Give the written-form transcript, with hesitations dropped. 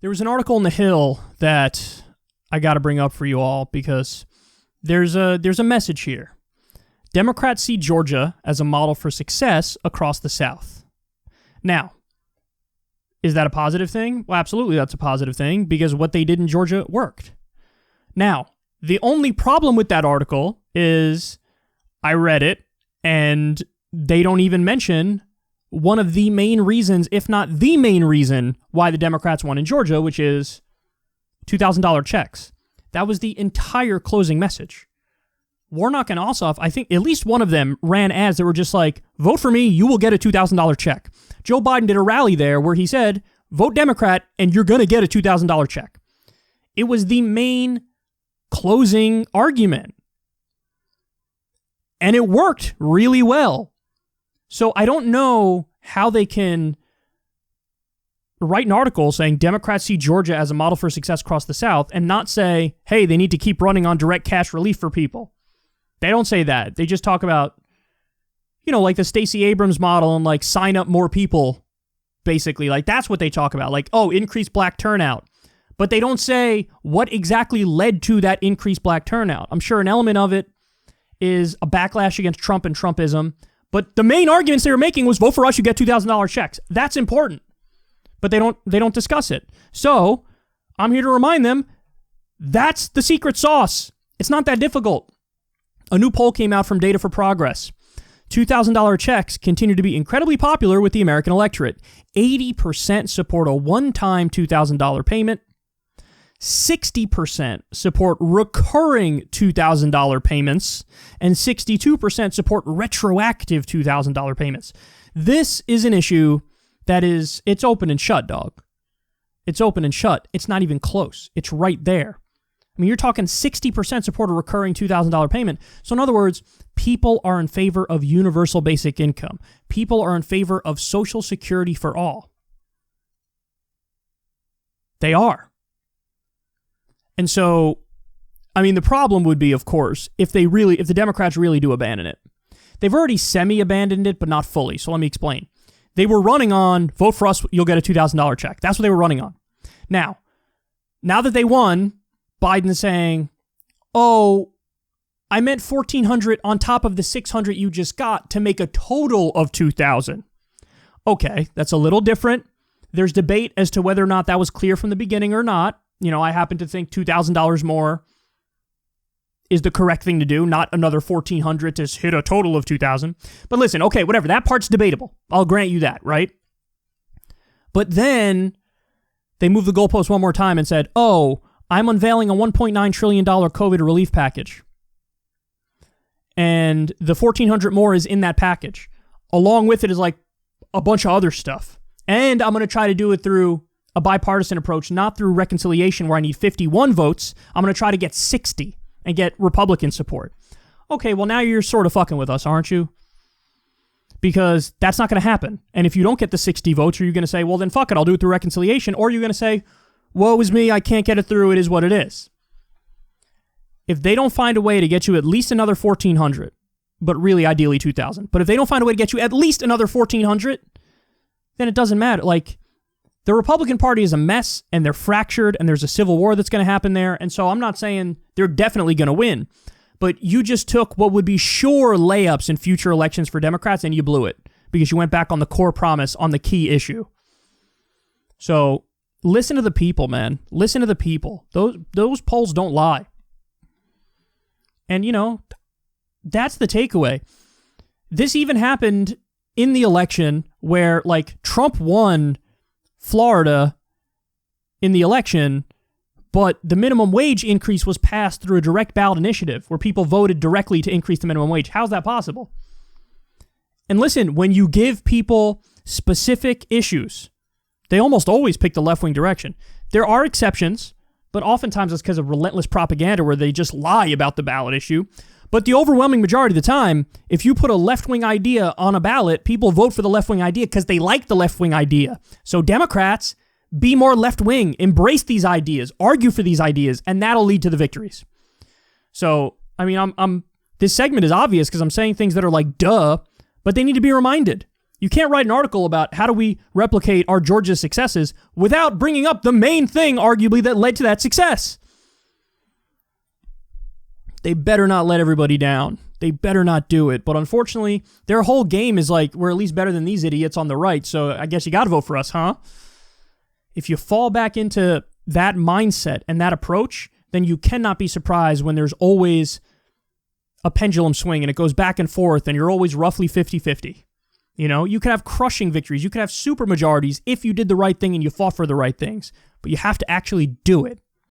There was an article in The Hill that I got to bring up for you all because there's a message here. Democrats see Georgia as a model for success across the South. Now, is that a positive thing? Well, absolutely that's a positive thing because what they did in Georgia worked. Now, the only problem with that article is I read it and they don't even mention one of the main reasons, if not the main reason, why the Democrats won in Georgia, which is $2,000 checks. That was the entire closing message. Warnock and Ossoff, I think at least one of them ran ads that were just like, vote for me, you will get a $2,000 check. Joe Biden did a rally there where he said, vote Democrat and you're going to get a $2,000 check. It was the main closing argument. And it worked really well. So I don't know how they can write an article saying Democrats see Georgia as a model for success across the South and not say, hey, they need to keep running on direct cash relief for people. They don't say that. They just talk about, like the Stacey Abrams model and like sign up more people, basically. Like that's what they talk about. Like, oh, increased black turnout. But they don't say what exactly led to that increased black turnout. I'm sure an element of it is a backlash against Trump and Trumpism. But the main arguments they were making was vote for us, you get $2,000 checks. That's important. But they don't discuss it. So I'm here to remind them that's the secret sauce. It's not that difficult. A new poll came out from Data for Progress. $2,000 checks continue to be incredibly popular with the American electorate. 80% support a one-time $2,000 payment. 60% support recurring $2,000 payments, and 62% support retroactive $2,000 payments. This is an issue that it's open and shut, dog. It's open and shut. It's not even close. It's right there. I mean, you're talking 60% support a recurring $2,000 payment. So in other words, people are in favor of universal basic income. People are in favor of Social Security for all. They are. And so, I mean, the problem would be, of course, if the Democrats really do abandon it. They've already semi-abandoned it, but not fully. So let me explain. They were running on, vote for us, you'll get a $2,000 check. That's what they were running on. Now that they won, Biden's saying, oh, I meant $1,400 on top of the $600 you just got to make a total of $2,000. Okay, that's a little different. There's debate as to whether or not that was clear from the beginning or not. I happen to think $2,000 more is the correct thing to do, not another $1,400 to hit a total of $2,000. But listen, okay, whatever. That part's debatable. I'll grant you that, right? But then they moved the goalpost one more time and said, oh, I'm unveiling a $1.9 trillion COVID relief package. And the $1,400 more is in that package. Along with it is like a bunch of other stuff. And I'm going to try to do it through a bipartisan approach, not through reconciliation where I need 51 votes. I'm going to try to get 60 and get Republican support. Okay, well now you're sort of fucking with us, aren't you? Because that's not going to happen. And if you don't get the 60 votes, are you going to say, well then fuck it, I'll do it through reconciliation? Or are you going to say, woe is me, I can't get it through, it is what it is? If they don't find a way to get you at least another 1,400, but really ideally 2,000, but if they don't find a way to get you at least another 1,400, then it doesn't matter. Like, the Republican Party is a mess, and they're fractured, and there's a civil war that's going to happen there, and so I'm not saying they're definitely going to win, but you just took what would be sure layups in future elections for Democrats, and you blew it, because you went back on the core promise on the key issue. So, listen to the people, man. Listen to the people. Those polls don't lie. And, that's the takeaway. This even happened in the election where, like, Trump won Florida in the election, but the minimum wage increase was passed through a direct ballot initiative where people voted directly to increase the minimum wage. How's that possible? And listen, when you give people specific issues, they almost always pick the left-wing direction. There are exceptions, but oftentimes it's because of relentless propaganda where they just lie about the ballot issue. But the overwhelming majority of the time, if you put a left-wing idea on a ballot, people vote for the left-wing idea because they like the left-wing idea. So Democrats, be more left-wing, embrace these ideas, argue for these ideas, and that'll lead to the victories. So, I mean, this segment is obvious because I'm saying things that are like, duh, but they need to be reminded. You can't write an article about how do we replicate our Georgia successes without bringing up the main thing, arguably, that led to that success. They better not let everybody down. They better not do it. But unfortunately, their whole game is like, we're at least better than these idiots on the right, so I guess you got to vote for us, huh? If you fall back into that mindset and that approach, then you cannot be surprised when there's always a pendulum swing and it goes back and forth and you're always roughly 50-50. You know, you could have crushing victories. You could have super majorities if you did the right thing and you fought for the right things. But you have to actually do it.